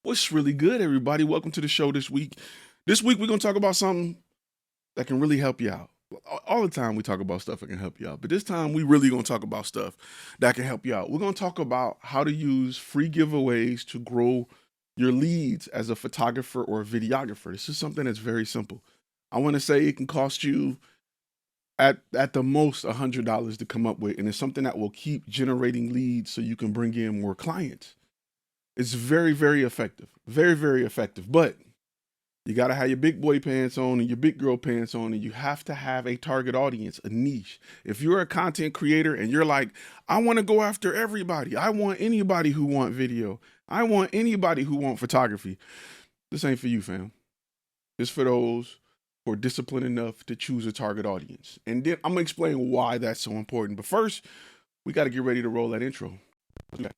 What's really good, everybody? Welcome to the show this week. This week, we're going to talk about something that can really help you out. All the time, we talk about stuff that can help you out, but this time, we really going to talk about stuff that can help you out. We're going to talk about how to use free giveaways to grow your leads as a photographer or a videographer. This is something that's very simple. I want to say it can cost you at the most $100 to come up with, and it's something that will keep generating leads so you can bring in more clients. It's very, very effective. Very, very effective. But you got to have your big boy pants on and your big girl pants on, and you have to have a target audience, a niche. If you're a content creator and you're like, I want to go after everybody. I want anybody who want video. I want anybody who want photography. This ain't for you, fam. It's for those who are disciplined enough to choose a target audience. And then I'm going to explain why that's so important. But first, we got to get ready to roll that intro. Okay.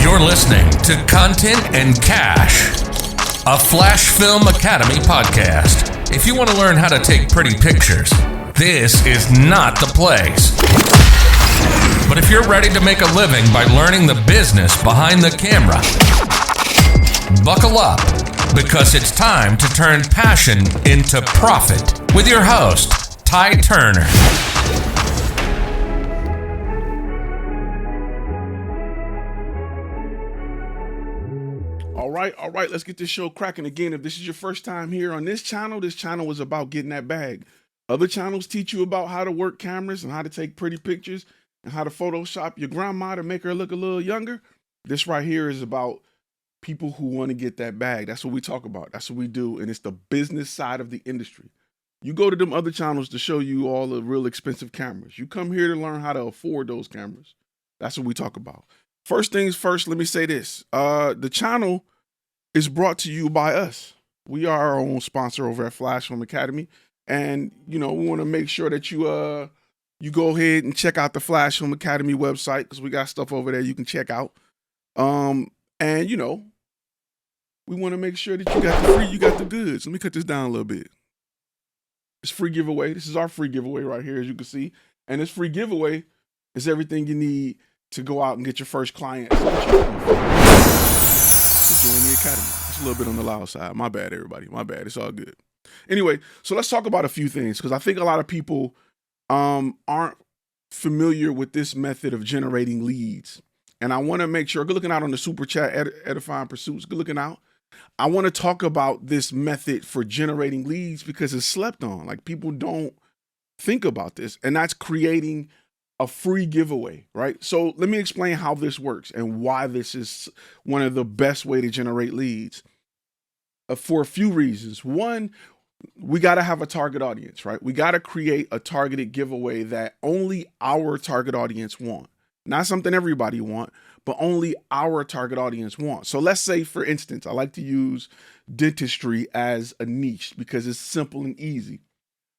You're listening to Content and Cash, a FlashFilm Academy podcast. If you want to learn how to take pretty pictures, this is not the place. But if you're ready to make a living by learning the business behind the camera, buckle up, because it's time to turn passion into profit with your host, Ty Turner. All right, let's get this show cracking again. If this is your first time here on this channel is about getting that bag. Other channels teach you about how to work cameras and how to take pretty pictures and how to Photoshop your grandma to make her look a little younger. This right here is about people who want to get that bag. That's what we talk about. That's what we do. And it's the business side of the industry. You go to them other channels to show you all the real expensive cameras. You come here to learn how to afford those cameras. That's what we talk about. First things first, let me say this. The channel is brought to you by us. We are our own sponsor over at FlashFilm Academy. And, we want to make sure that you go ahead and check out the FlashFilm Academy website, because we got stuff over there you can check out. And, we want to make sure that you got the goods. Let me cut this down a little bit. It's free giveaway. This is our free giveaway right here, as you can see. And this free giveaway is everything you need to go out and get your first client. Join the academy. It's a little bit on the loud side. My bad, everybody. My bad. It's all good. Anyway, so let's talk about a few things, because I think a lot of people aren't familiar with this method of generating leads. And I want to make sure, good looking out on the super chat, Edifying Pursuits, good looking out. I want to talk about this method for generating leads because it's slept on. Like, people don't think about this, and that's creating a free giveaway, right? So let me explain how this works and why this is one of the best way to generate leads for a few reasons. One, we got to have a target audience, right? We got to create a targeted giveaway that only our target audience want. Not something everybody want, but only our target audience want. So let's say, for instance, I like to use dentistry as a niche because it's simple and easy.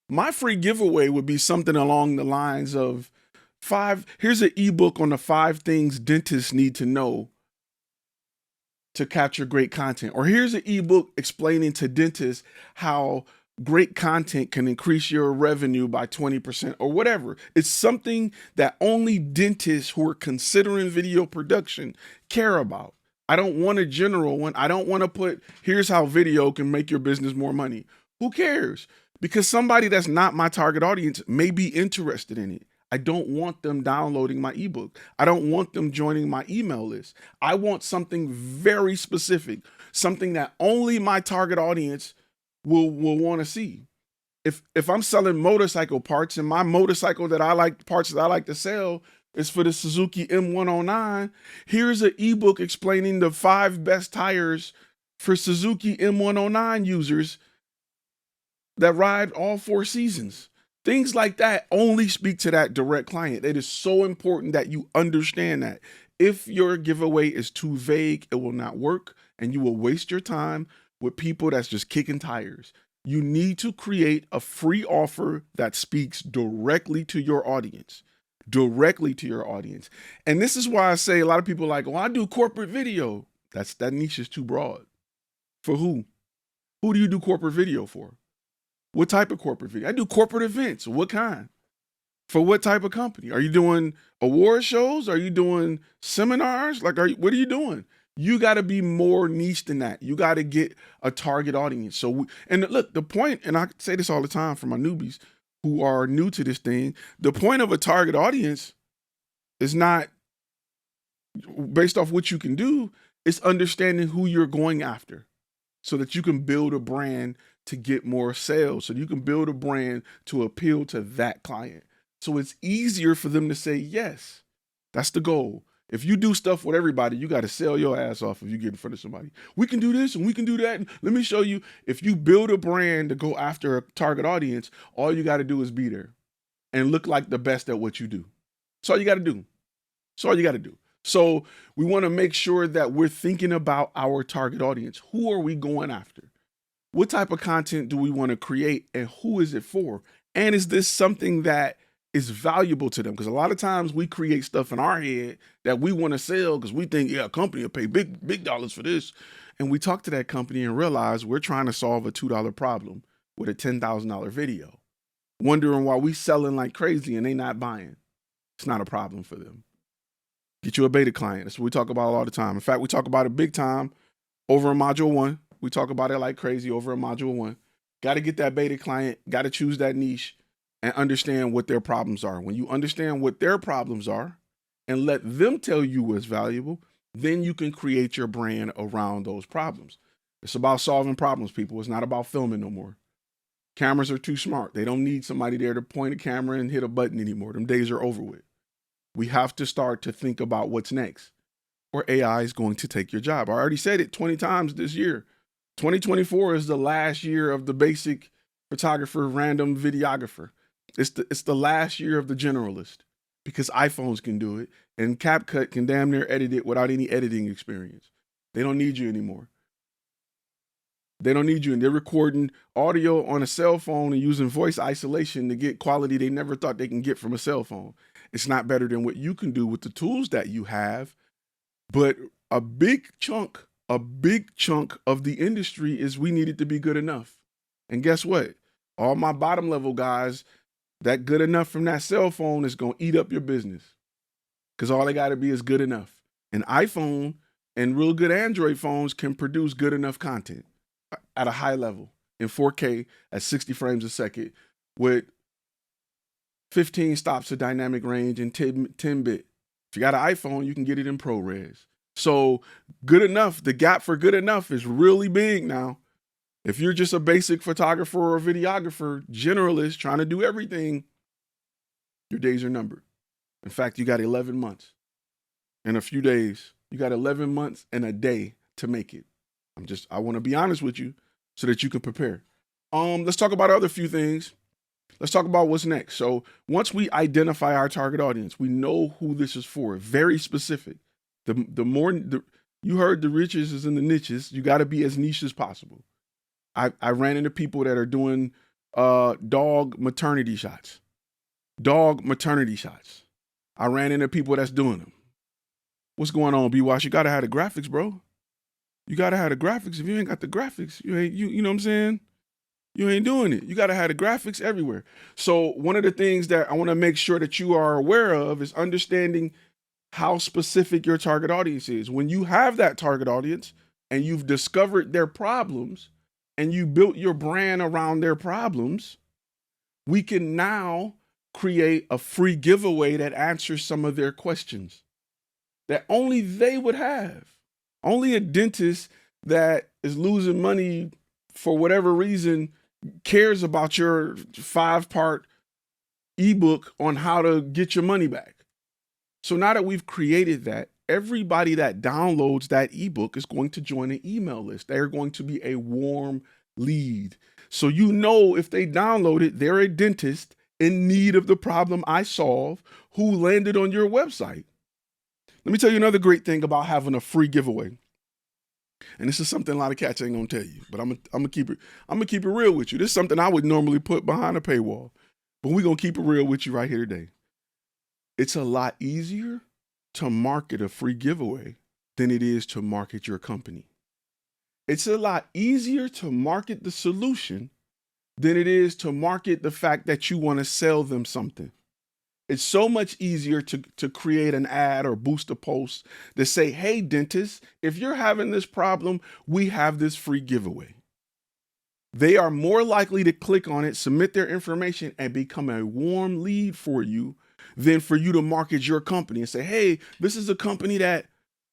My free giveaway would be something along the lines of here's an ebook on the 5 things dentists need to know to capture great content. Or here's an ebook explaining to dentists how great content can increase your revenue by 20% or whatever. It's something that only dentists who are considering video production care about. I don't want a general one. I don't want to put, here's how video can make your business more money. Who cares? Because somebody that's not my target audience may be interested in it. I don't want them downloading my ebook. I don't want them joining my email list. I want something very specific, something that only my target audience will want to see. If I'm selling motorcycle parts and my motorcycle parts that I like to sell is for the Suzuki M109, here's an ebook explaining the 5 best tires for Suzuki M109 users that ride all 4 seasons. Things like that only speak to that direct client. It is so important that you understand that. If your giveaway is too vague, it will not work, and you will waste your time with people that's just kicking tires. You need to create a free offer that speaks directly to your audience. Directly to your audience. And this is why I say a lot of people are like, well, I do corporate video. That niche is too broad. For who? Who do you do corporate video for? What type of corporate video? I do corporate events. What kind? For what type of company? Are you doing award shows? Are you doing seminars? Like, what are you doing? You got to be more niche than that. You got to get a target audience. So, and look, the point, and I say this all the time for my newbies who are new to this thing, the point of a target audience is not based off what you can do. It's understanding who you're going after so that you can build a brand to get more sales. So you can build a brand to appeal to that client. So it's easier for them to say yes. That's the goal. If you do stuff with everybody, you got to sell your ass off if you get in front of somebody. We can do this and we can do that. Let me show you. If you build a brand to go after a target audience, all you got to do is be there and look like the best at what you do. That's all you got to do. That's all you got to do. So we want to make sure that we're thinking about our target audience. Who are we going after? What type of content do we want to create and who is it for? And is this something that is valuable to them? Because a lot of times we create stuff in our head that we want to sell because we think, yeah, a company will pay big dollars for this. And we talk to that company and realize we're trying to solve a $2 problem with a $10,000 video, wondering why we selling like crazy and they not buying. It's not a problem for them. Get you a beta client. That's what we talk about all the time. In fact, we talk about it big time over in Module 1. We talk about it like crazy over in Module 1. Got to get that beta client, got to choose that niche and understand what their problems are. When you understand what their problems are and let them tell you what's valuable, then you can create your brand around those problems. It's about solving problems, people. It's not about filming no more. Cameras are too smart. They don't need somebody there to point a camera and hit a button anymore. Them days are over with. We have to start to think about what's next, or AI is going to take your job. I already said it 20 times this year. 2024 is the last year of the basic photographer, random videographer. It's the last year of the generalist because iPhones can do it and CapCut can damn near edit it without any editing experience. They don't need you anymore. They don't need you. And they're recording audio on a cell phone and using voice isolation to get quality they never thought they can get from a cell phone. It's not better than what you can do with the tools that you have. But a big chunk of the industry is we need it to be good enough. And guess what? All my bottom level guys, that good enough from that cell phone is going to eat up your business because all they got to be is good enough. An iPhone and real good Android phones can produce good enough content at a high level in 4K at 60 frames a second with 15 stops of dynamic range and 10-bit. If you got an iPhone, you can get it in ProRes. So good enough, the gap for good enough is really big now. If you're just a basic photographer or a videographer, generalist, trying to do everything, your days are numbered. In fact, you got 11 months and a few days. You got 11 months and a day to make it. I want to be honest with you so that you can prepare. Let's talk about other few things. Let's talk about what's next. So once we identify our target audience, we know who this is for, very specific. You heard the riches is in the niches. You got to be as niche as possible. I ran into people that are doing dog maternity shots. I ran into people that's doing them. What's going on, B-Wash? You got to have the graphics, bro. You got to have the graphics. If you ain't got the graphics, you know what I'm saying? You ain't doing it. You got to have the graphics everywhere. So one of the things that I want to make sure that you are aware of is understanding how specific your target audience is. When you have that target audience and you've discovered their problems and you built your brand around their problems, we can now create a free giveaway that answers some of their questions that only they would have. Only a dentist that is losing money for whatever reason cares about your 5-part ebook on how to get your money back. So now that we've created that, everybody that downloads that ebook is going to join an email list. They're going to be a warm lead. So you know if they download it, they're a dentist in need of the problem I solve who landed on your website. Let me tell you another great thing about having a free giveaway. And this is something a lot of cats ain't gonna tell you, but I'm gonna keep it real with you. This is something I would normally put behind a paywall, but we're gonna keep it real with you right here today. It's a lot easier to market a free giveaway than it is to market your company. It's a lot easier to market the solution than it is to market the fact that you want to sell them something. It's so much easier to create an ad or boost a post to say, hey, dentist, if you're having this problem, we have this free giveaway. They are more likely to click on it, submit their information, and become a warm lead for you than for you to market your company and say, hey, this is a company that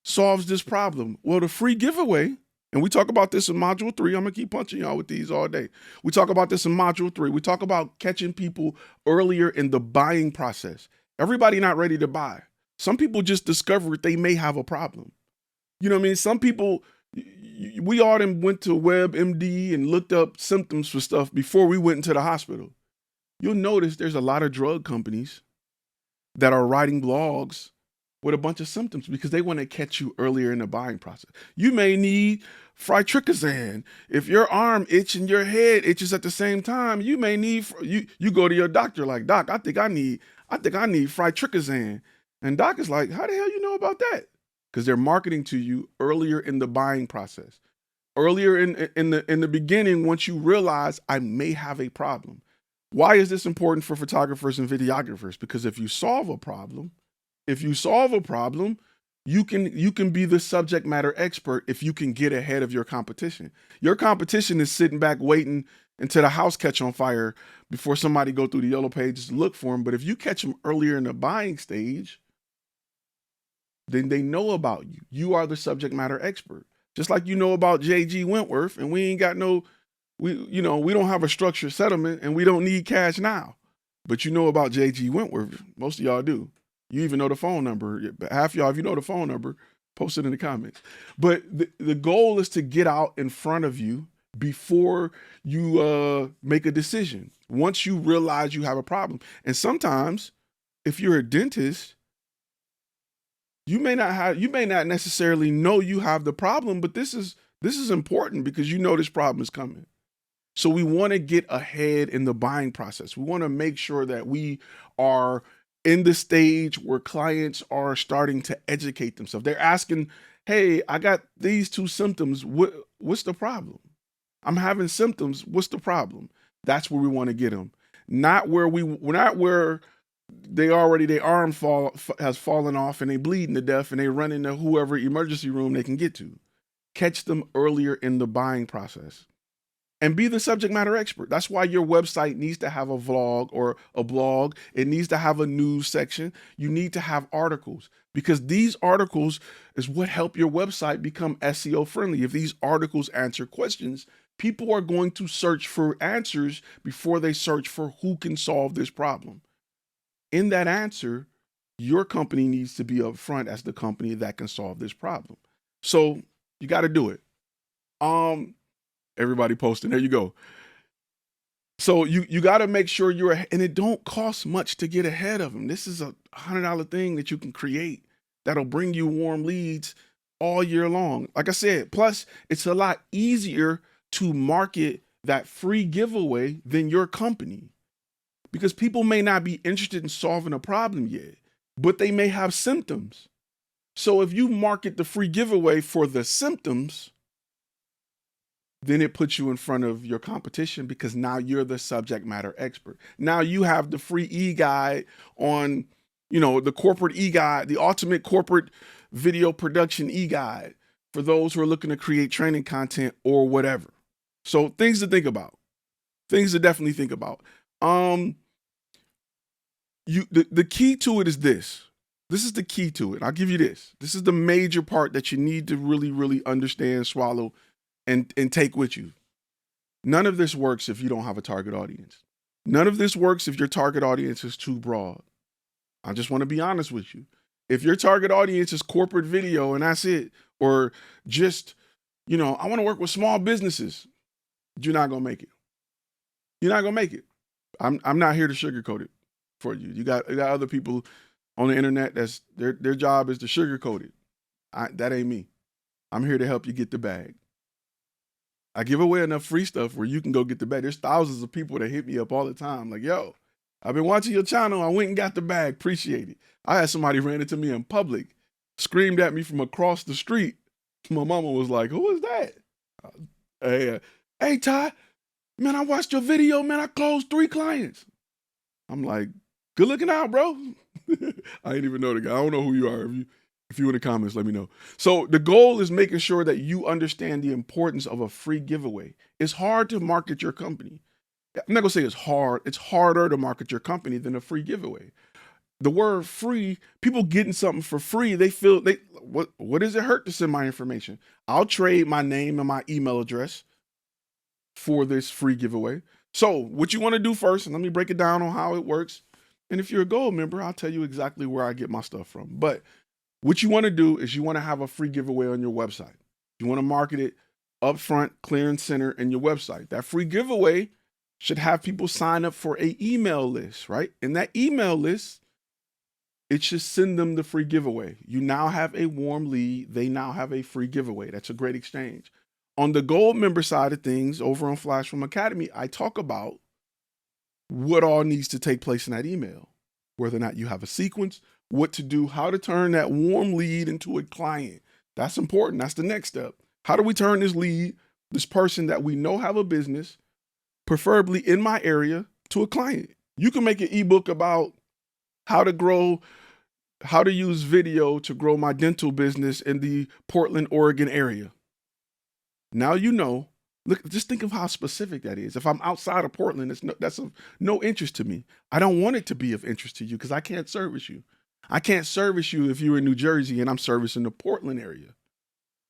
solves this problem. Well, the free giveaway, and we talk about this in module 3. I'm going to keep punching y'all with these all day. We talk about this in module 3. We talk about catching people earlier in the buying process. Everybody not ready to buy. Some people just discovered they may have a problem. You know what I mean? Some people, we all went to WebMD and looked up symptoms for stuff before we went into the hospital. You'll notice there's a lot of drug companies that are writing blogs with a bunch of symptoms because they want to catch you earlier in the buying process. You may need fritricazan. If your arm itch and your head itches at the same time, you may need, you go to your doctor like, doc, I think I need fritricazan. And doc is like, how the hell you know about that? Because they're marketing to you earlier in the buying process. Earlier in the beginning, once you realize I may have a problem. Why is this important for photographers and videographers? Because if you solve a problem, you can be the subject matter expert if you can get ahead of your competition. Your competition is sitting back waiting until the house catch on fire before somebody go through the yellow pages to look for them. But if you catch them earlier in the buying stage, then they know about you. You are the subject matter expert. Just like you know about J.G. Wentworth, and we ain't got we don't have a structured settlement and we don't need cash now. But you know about J.G. Wentworth. Most of y'all do. You even know the phone number. Half y'all, if you know the phone number, post it in the comments. But the goal is to get out in front of you before you make a decision. Once you realize you have a problem. And sometimes, if you're a dentist, you may not necessarily know you have the problem, but this is important because you know this problem is coming. So we want to get ahead in the buying process. We want to make sure that we are in the stage where clients are starting to educate themselves. They're asking, hey, I got these 2 symptoms. What's the problem? I'm having symptoms. What's the problem? That's where we want to get them. Not where their arm has fallen off and they bleeding to death and they run into whoever emergency room they can get to. Catch them earlier in the buying process. And be the subject matter expert. That's why your website needs to have a vlog or a blog. It needs to have a news section. You need to have articles because these articles is what help your website become SEO friendly. If these articles answer questions, people are going to search for answers before they search for who can solve this problem. In that answer, your company needs to be up front as the company that can solve this problem. So you got to do it. Everybody posting. There you go. So you got to make sure and it don't cost much to get ahead of them. This is a $100 thing that you can create that'll bring you warm leads all year long. Like I said, plus it's a lot easier to market that free giveaway than your company because people may not be interested in solving a problem yet, but they may have symptoms. So if you market the free giveaway for the symptoms, then it puts you in front of your competition because now you're the subject matter expert. Now you have the free e-guide on, the corporate e-guide, the ultimate corporate video production e-guide for those who are looking to create training content or whatever. So things to think about. Things to definitely think about. The key to it is this. This is the key to it. I'll give you this. This is the major part that you need to really, really understand, swallow, and take with you. None of this works if you don't have a target audience. None of this works if your target audience is too broad. I just want to be honest with you. If your target audience is corporate video and that's it, or just, I want to work with small businesses, you're not going to make it. You're not going to make it. I'm not here to sugarcoat it for you. You got other people on the internet that's their job is to sugarcoat it. That ain't me. I'm here to help you get the bag. I give away enough free stuff where you can go get the bag. There's thousands of people that hit me up all the time. Like, yo, I've been watching your channel. I went and got the bag. Appreciate it. I had somebody ran into me in public, screamed at me from across the street. My mama was like, who is that? Hey, Ty, man, I watched your video, man. I closed 3 clients. I'm like, good looking out, bro. I ain't even know the guy. I don't know who you are. If you in the comments, let me know. So the goal is making sure that you understand the importance of a free giveaway. It's hard to market your company. I'm not gonna say it's hard. It's harder to market your company than a free giveaway. The word free, people getting something for free, they feel what does it hurt to send my information? I'll trade my name and my email address for this free giveaway. So what you want to do first, and let me break it down on how it works. And if you're a gold member, I'll tell you exactly where I get my stuff from. But what you want to do is you want to have a free giveaway on your website. You want to market it upfront, clear and center in your website. That free giveaway should have people sign up for an email list, right? In that email list, it should send them the free giveaway. You now have a warm lead. They now have a free giveaway. That's a great exchange. On the gold member side of things, over on FlashFilm Academy, I talk about what all needs to take place in that email, whether or not you have a sequence, what to do, how to turn that warm lead into a client. That's important. That's the next step. How do we turn this lead, this person that we know have a business, preferably in my area, to a client? You can make an ebook about how to use video to grow my dental business in the Portland, Oregon area. Now you know. Look, just think of how specific that is. If I'm outside of Portland, that's of no interest to me. I don't want it to be of interest to you because I can't service you. I can't service you if you're in New Jersey and I'm servicing the Portland area.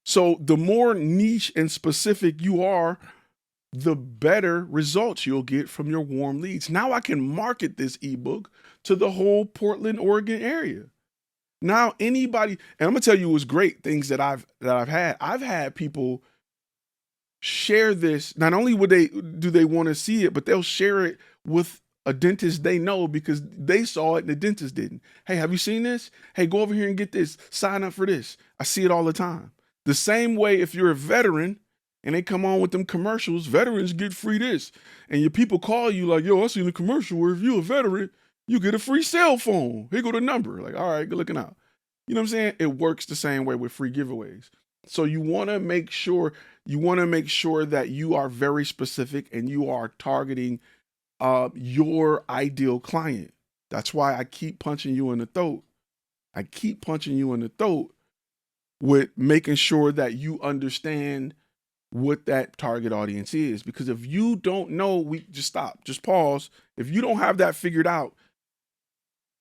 So the more niche and specific you are, the better results you'll get from your warm leads. Now I can market this ebook to the whole Portland, Oregon area. Now anybody, and I'm gonna tell you what's great things that I've had. I've had people share this. Not only do they want to see it, but they'll share it with a dentist they know because they saw it and the dentist didn't. Hey, have you seen this? Hey, go over here and get this. Sign up for this. I see it all the time. The same way if you're a veteran and they come on with them commercials, veterans get free this. And your people call you like, yo, I seen a commercial where if you're a veteran, you get a free cell phone. Here go the number. Like, all right, good looking out. You know what I'm saying? It works the same way with free giveaways. So you want to make sure that you are very specific and you are targeting your ideal client. That's why I keep punching you in the throat. I keep punching you in the throat with making sure that you understand what that target audience is. Because if you don't know, we just stop, just pause. If you don't have that figured out,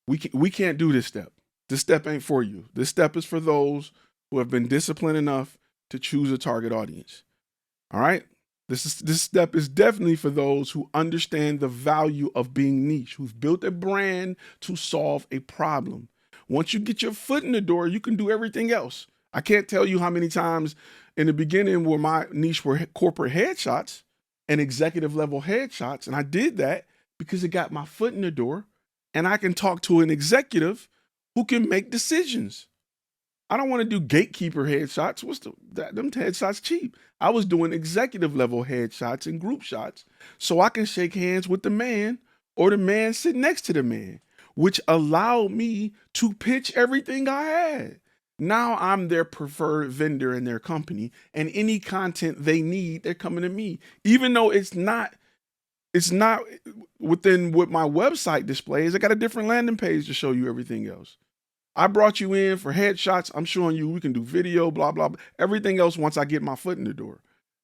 we can't do this step. This step ain't for you. This step is for those who have been disciplined enough to choose a target audience. All right. This step is definitely for those who understand the value of being niche, who've built a brand to solve a problem. Once you get your foot in the door, you can do everything else. I can't tell you how many times in the beginning where my niche were corporate headshots and executive level headshots. And I did that because it got my foot in the door and I can talk to an executive who can make decisions. I don't want to do gatekeeper headshots. Them headshots cheap. I was doing executive level headshots and group shots so I can shake hands with the man or the man sitting next to the man, which allowed me to pitch everything I had. Now I'm their preferred vendor in their company, and any content they need, they're coming to me. Even though it's not within what my website displays, I got a different landing page to show you everything else. I brought you in for headshots. I'm showing you we can do video, blah, blah, blah. Everything else once I get my foot in the door.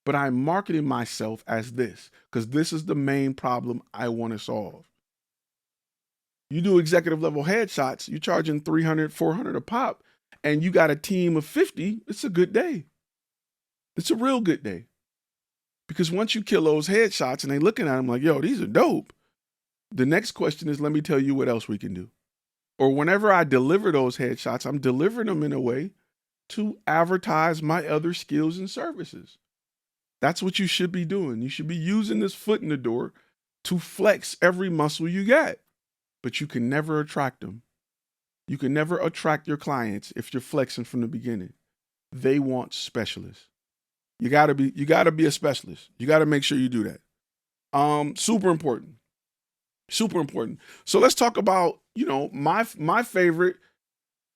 But I'm marketing myself as this because this is the main problem I want to solve. You do executive level headshots, you're charging $300, $400 a pop, and you got a team of 50, it's a good day. It's a real good day. Because once you kill those headshots and they looking at them like, yo, these are dope. The next question is, let me tell you what else we can do. Or whenever I deliver those headshots, I'm delivering them in a way to advertise my other skills and services. That's what you should be doing. You should be using this foot in the door to flex every muscle you got. But you can never attract them. You can never attract your clients if you're flexing from the beginning. They want specialists. You gotta be a specialist. You gotta make sure you do that. Super important. Super important. So let's talk about, my favorite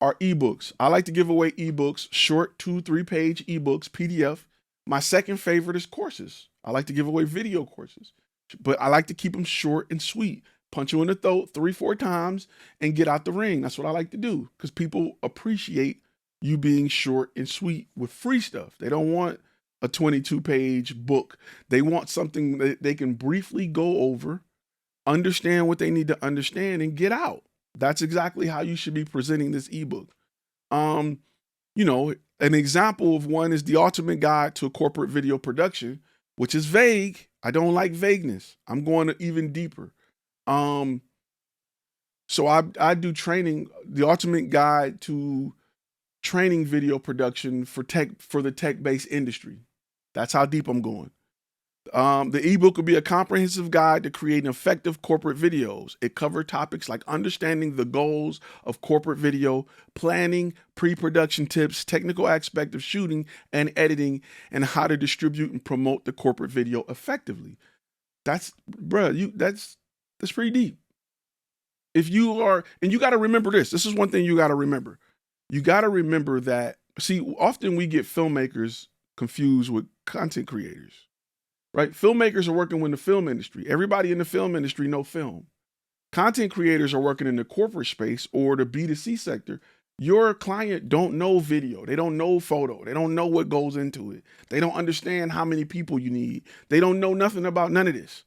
are ebooks. I like to give away ebooks, short 2-3 page ebooks, PDF My second favorite is courses. I like to give away video courses, but I like to keep them short and sweet. Punch you in the throat 3-4 times and get out the ring. That's what I like to do because people appreciate you being short and sweet with free stuff. They don't want a 22-page book. They want something that they can briefly go over, understand what they need to understand, and get out. That's exactly how you should be presenting this ebook. You know, an example of one is the ultimate guide to a corporate video production, which is vague. I don't like vagueness. I'm going even deeper. So I do training, the ultimate guide to training video production for the tech-based industry. That's how deep I'm going. The ebook will be a comprehensive guide to creating effective corporate videos. It covers topics like understanding the goals of corporate video, planning, pre-production tips, technical aspect of shooting and editing, and how to distribute and promote the corporate video effectively. That's pretty deep. If you are, and you got to remember this. This is one thing you got to remember. You got to remember that, see, often we get filmmakers confused with content creators. Right? Filmmakers are working in the film industry. Everybody in the film industry know film. Content creators are working in the corporate space or the B2C sector. Your client don't know video. They don't know photo. They don't know what goes into it. They don't understand how many people you need. They don't know nothing about none of this.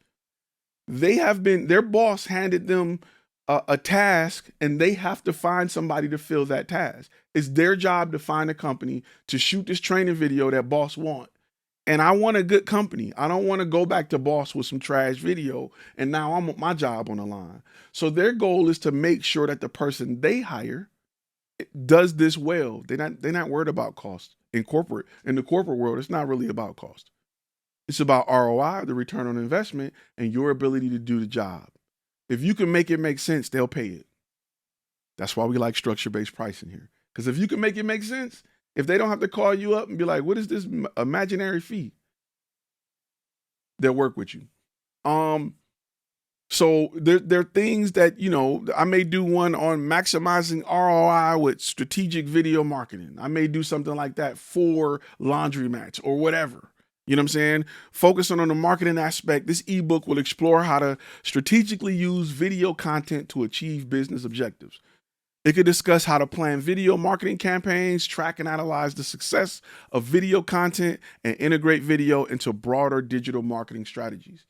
Their boss handed them a task and they have to find somebody to fill that task. It's their job to find a company to shoot this training video that boss wants. And I want a good company. I don't want to go back to boss with some trash video and now I'm my job on the line. So their goal is to make sure that the person they hire does this well. They're not worried about cost. In the corporate world, it's not really about cost. It's about ROI, the return on investment, and your ability to do the job. If you can make it make sense, they'll pay it. That's why we like structure-based pricing here. Because if you can make it make sense, if they don't have to call you up and be like, what is this imaginary fee? They'll work with you. So there are things that, you know, I may do one on maximizing ROI with strategic video marketing. I may do something like that for laundromats or whatever. You know what I'm saying? Focusing on the marketing aspect, this ebook will explore how to strategically use video content to achieve business objectives. It could discuss how to plan video marketing campaigns, track and analyze the success of video content, and integrate video into broader digital marketing strategies.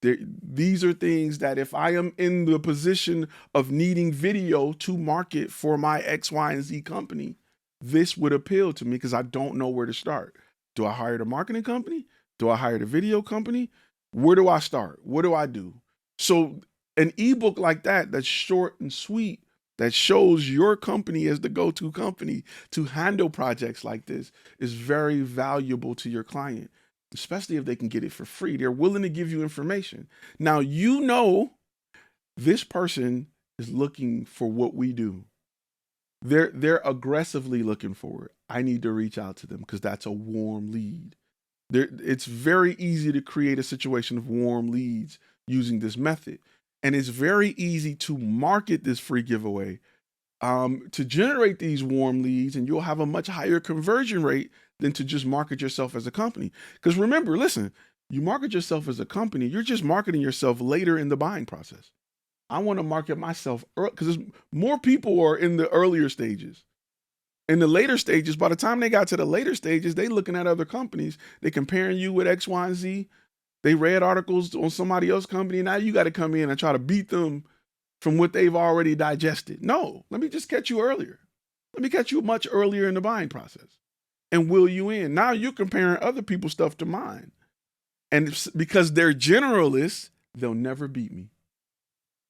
These are things that if I am in the position of needing video to market for my X, Y, and Z company, this would appeal to me because I don't know where to start. Do I hire the marketing company? Do I hire the video company? Where do I start? What do I do? So an ebook like that, that's short and sweet, that shows your company as the go-to company to handle projects like this is very valuable to your client, especially if they can get it for free. They're willing to give you information. Now, you know, this person is looking for what we do. They're aggressively looking for it. I need to reach out to them because that's a warm lead. It's very easy to create a situation of warm leads using this method. And it's very easy to market this free giveaway to generate these warm leads, and you'll have a much higher conversion rate than to just market yourself as a company. Because remember, listen, you market yourself as a company, you're just marketing yourself later in the buying process. I want to market myself because more people are in the earlier stages. In the later stages, by the time they got to the later stages, they looking at other companies. They comparing you with X, Y, and Z. They read articles on somebody else's company. Now you got to come in and try to beat them from what they've already digested. No, let me just catch you earlier. Let me catch you much earlier in the buying process and will you in. Now you're comparing other people's stuff to mine. And because they're generalists, they'll never beat me.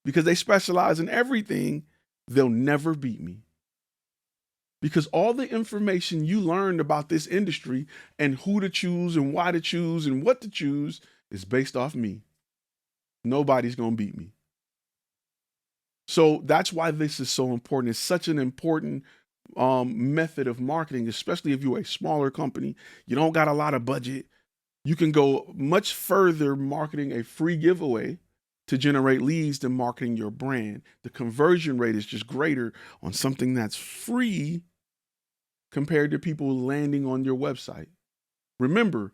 Because they specialize in everything, they'll never beat me. Because all the information you learned about this industry and who to choose and why to choose and what to choose is based off me. Nobody's going to beat me. So that's why this is so important. It's such an important method of marketing, especially if you're a smaller company. You don't got a lot of budget. You can go much further marketing a free giveaway to generate leads than marketing your brand. The conversion rate is just greater on something that's free compared to people landing on your website. Remember,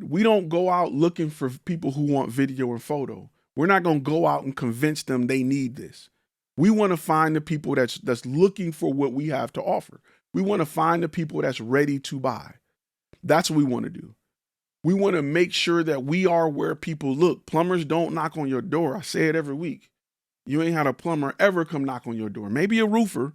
we don't go out looking for people who want video and photo. We're not going to go out and convince them they need this. We want to find the people that's looking for what we have to offer. We want to find the people that's ready to buy. That's what we want to do. We want to make sure that we are where people look. Plumbers don't knock on your door. I say it every week. You ain't had a plumber ever come knock on your door. Maybe a roofer,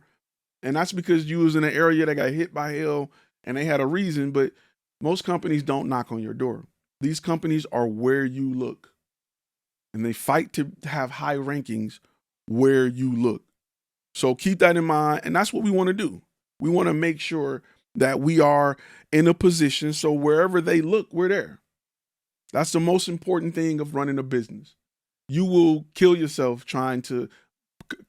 and that's because you was in an area that got hit by hail and they had a reason, but most companies don't knock on your door. These companies are where you look, and they fight to have high rankings where you look. So keep that in mind, and that's what we want to do. We want to make sure that we are in a position so wherever they look, we're there. That's the most important thing of running a business. You will kill yourself trying to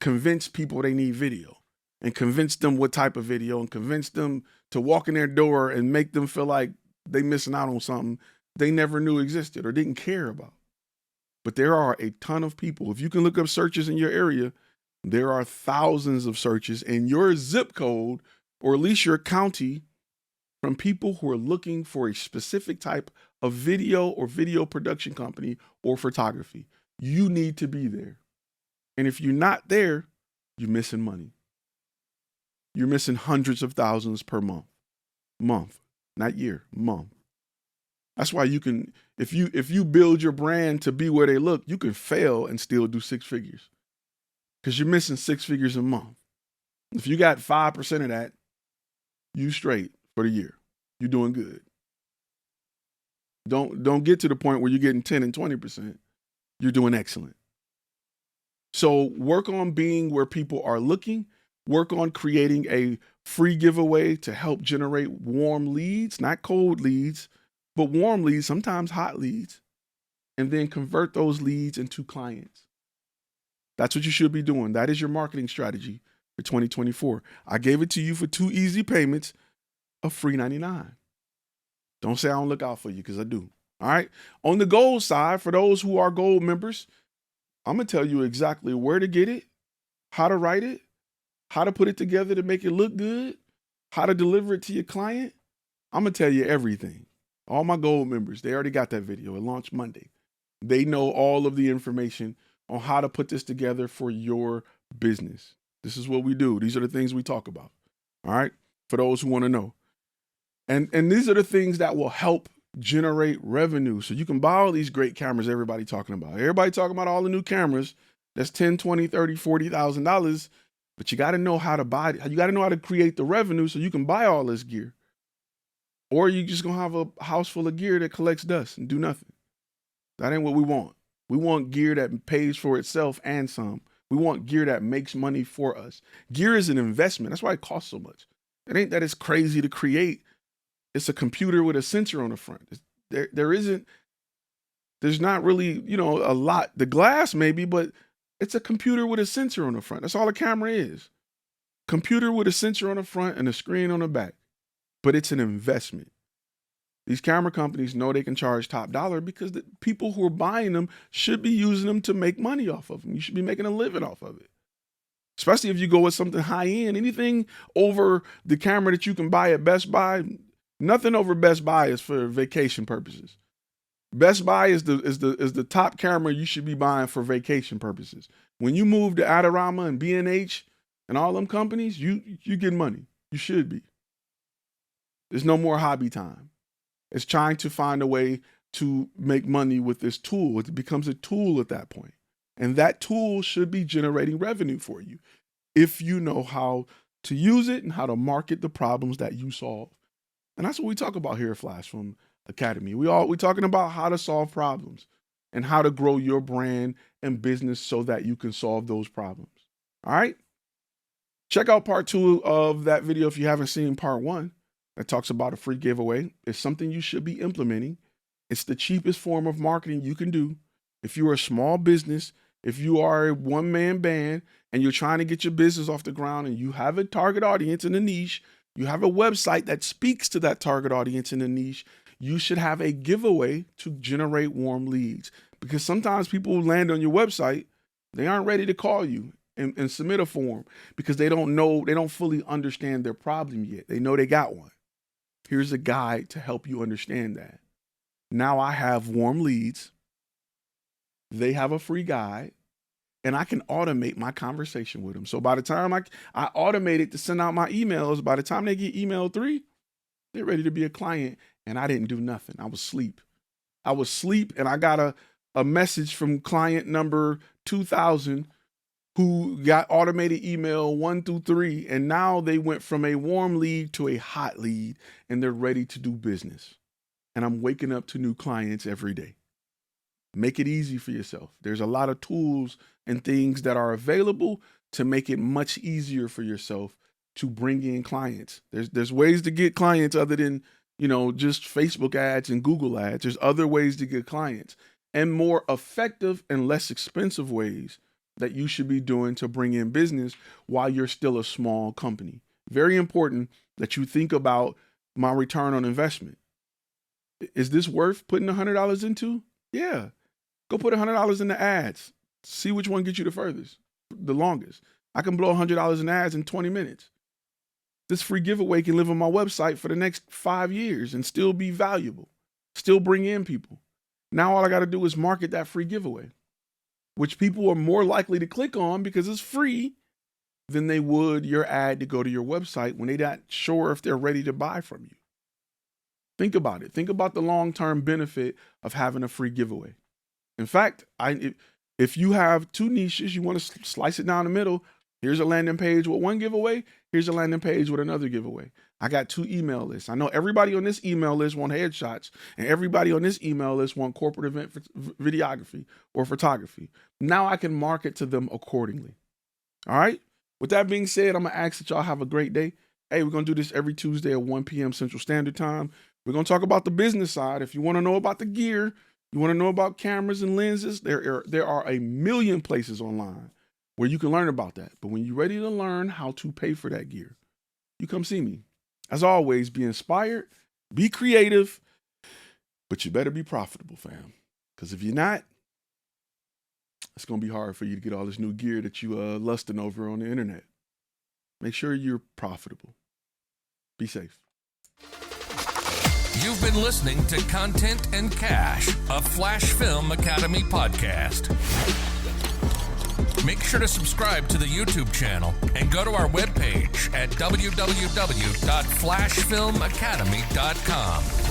convince people they need video and convince them what type of video and convince them to walk in their door and make them feel like they missing out on something they never knew existed or didn't care about. But there are a ton of people. If you can look up searches in your area, there are thousands of searches in your zip code or at least your county from people who are looking for a specific type of video or video production company or photography. You need to be there. And if you're not there, you're missing money. You're missing hundreds of thousands per month. Month, not year, month. That's why you can, if you build your brand to be where they look, you can fail and still do 6 figures because you're missing 6 figures a month. If you got 5% of that, you straight for the year. You're doing good. Don't get to the point where you're getting 10 and 20%. You're doing excellent. So work on being where people are looking. Work on creating a free giveaway to help generate warm leads, not cold leads, but warm leads, sometimes hot leads, and then convert those leads into clients. That's what you should be doing. That is your marketing strategy for 2024. I gave it to you for 2 easy payments of free $99. Don't say I don't look out for you, because I do. All right. On the gold side, for those who are gold members, I'm going to tell you exactly where to get it, how to write it, how to put it together to make it look good, how to deliver it to your client. I'm going to tell you everything. All my gold members, they already got that video. It launched Monday. They know all of the information on how to put this together for your business. This is what we do. These are the things we talk about. All right. For those who want to know. And these are the things that will help generate revenue. So you can buy all these great cameras everybody talking about. Everybody talking about all the new cameras. That's $10, $20, $30, $40,000. But you got to know how to buy it. You got to know how to create the revenue so you can buy all this gear. Or you just going to have a house full of gear that collects dust and do nothing. That ain't what we want. We want gear that pays for itself and some. We want gear that makes money for us. Gear is an investment. That's why it costs so much. It ain't that it's crazy to create. It's a computer with a sensor on the front. There's not really, a lot. The glass maybe, but it's a computer with a sensor on the front. That's all a camera is. Computer with a sensor on the front and a screen on the back. But it's an investment. These camera companies know they can charge top dollar because the people who are buying them should be using them to make money off of them. You should be making a living off of it. Especially if you go with something high end. Anything over the camera that you can buy at Best Buy, nothing over Best Buy is for vacation purposes. Best Buy is the top camera you should be buying for vacation purposes. When you move to Adorama and B&H and all them companies, you get money. You should be. There's no more hobby time. It's trying to find a way to make money with this tool. It becomes a tool at that point. And that tool should be generating revenue for you if you know how to use it and how to market the problems that you solve. And that's what we talk about here at FlashFilm Academy. We're talking about how to solve problems and how to grow your brand and business so that you can solve those problems. All right. Check out part 2 of that video if you haven't seen part 1 that talks about a free giveaway. It's something you should be implementing. It's the cheapest form of marketing you can do. If you're a small business, if you are a one-man band and you're trying to get your business off the ground and you have a target audience in a niche, you have a website that speaks to that target audience in a niche, you should have a giveaway to generate warm leads. Because sometimes people land on your website, they aren't ready to call you and submit a form because they don't fully understand their problem yet. They know they got one. Here's a guide to help you understand that. Now I have warm leads. They have a free guide, and I can automate my conversation with them. So by the time I automate it to send out my emails, by the time they get email 3, they're ready to be a client, and I didn't do nothing. I was asleep. And I got a message from client number 2000 who got automated email 1 through 3, and now they went from a warm lead to a hot lead, and they're ready to do business. And I'm waking up to new clients every day. Make it easy for yourself. There's a lot of tools and things that are available to make it much easier for yourself to bring in clients. There's ways to get clients other than, just Facebook ads and Google ads. There's other ways to get clients, and more effective and less expensive ways that you should be doing to bring in business while you're still a small company. Very important that you think about my return on investment. Is this worth putting $100 into? Yeah. Go put $100 into ads. See which one gets you the furthest, the longest. I can blow $100 in ads in 20 minutes. This free giveaway can live on my website for the next 5 years and still be valuable, still bring in people. Now all I got to do is market that free giveaway, which people are more likely to click on because it's free than they would your ad to go to your website when they're not sure if they're ready to buy from you. Think about it. Think about the long-term benefit of having a free giveaway. In fact, if you have 2 niches, you want to slice it down the middle. Here's a landing page with 1 giveaway. Here's a landing page with another giveaway. I got 2 email lists. I know everybody on this email list want headshots, and everybody on this email list want corporate event videography or photography. Now I can market to them accordingly. All right. With that being said, I'm going to ask that y'all have a great day. Hey, we're going to do this every Tuesday at 1 p.m. Central Standard Time. We're going to talk about the business side. If you want to know about the gear, you want to know about cameras and lenses, there are a million places online where you can learn about that. But when you're ready to learn how to pay for that gear, you come see me. As always, be inspired, be creative, but you better be profitable, fam. Because if you're not, it's going to be hard for you to get all this new gear that you lusting over on the internet. Make sure you're profitable. Be safe. You've been listening to Content and Cash, a FlashFilm Academy podcast. Make sure to subscribe to the YouTube channel and go to our webpage at www.flashfilmacademy.com.